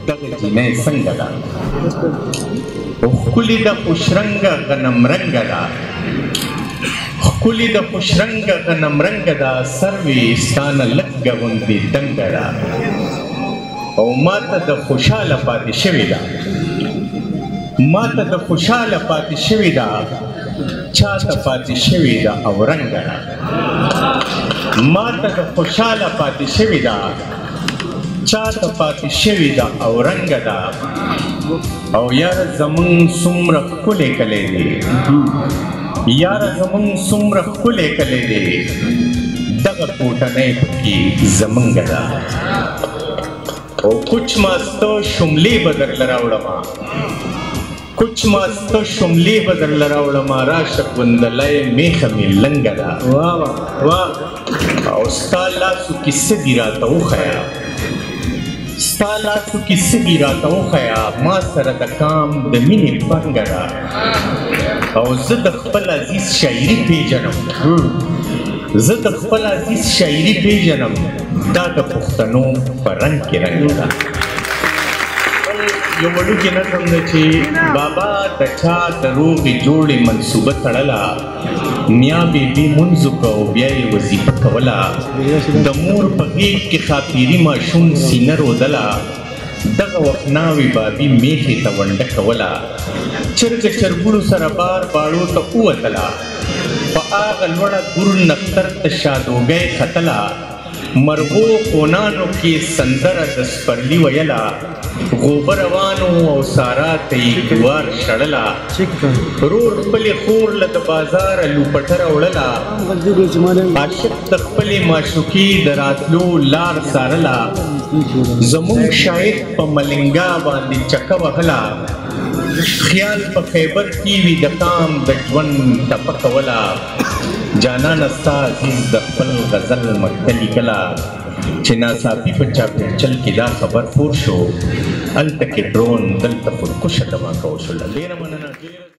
دغه جنۍ څنګه ده ښکلې د خوشرنګه غنمرنګه ده ښکلې د خوشرنګه غنمرنګه ده سروې ستا نه لږه غوندې دنګه ده او ماته د خوشحاله پاتې شوې ده ماته د خوشحاله پاتې شوې ده چاته پاتې شوې ده او رنګه ده ماته د خوشحاله پاتې شوې ده چاته پاتې شوې ده او رنګه ده او یاره زمونږ څومره ښکلی کلی دی یاره زمونږ څومره ښکلی کلی دی دغه کوټنۍ پکې زمونږ ده او کوچ ماسته شملې به درله راوړمه کوچ ماسته شملې به درله راوړمه راشه ګوندلی میخه مې لنګه ده او ستا لاسو کې څه دي راته وښیه ستا لاسو کې څه دي راته وښیه ما سره د کام د مینې پنګه ده او زه د خپل عزیز شاعري پیژنم زه د خپل عزیز شاعري پیژنم دا د پښتنو په رنګ کې رنګ ده یو وړوکی نظم ده چې بابا د چا د روغې جوړې منصوبه تړله نیا بیبي مونځ وکړه او بیا یې وظیفه کوله د مور په غېږ کې خاطري ماشوم سینه رودله دغه وخت ناوې بابي میخې ته ونډه کوله چرګه چرګوړو سره بار باړو ته ووتله په هغه لوړه ګور نختر ته شادوګۍ ختله مرغو خونانو کې سندره د سپرلي ویله غوبه روانو او سارا ته یې جوار شړله ورور خپلې خور له د بازاره لوپټه راوړله عاشق د خپلې معشوقې د راتلو لار څارله زموږ شاعر په ملنګا باندې چکه وهله خیال په خیبر کې وي د کام د ژوند ټپه کوله جانانه ستا عزیز د خپل غزل مکتل لیکله چې ناڅاپي په چاپېرچل کې دا خبر خور شو هلته کې ډرون دلته خودکشه دماکه وشوله ډېره مننه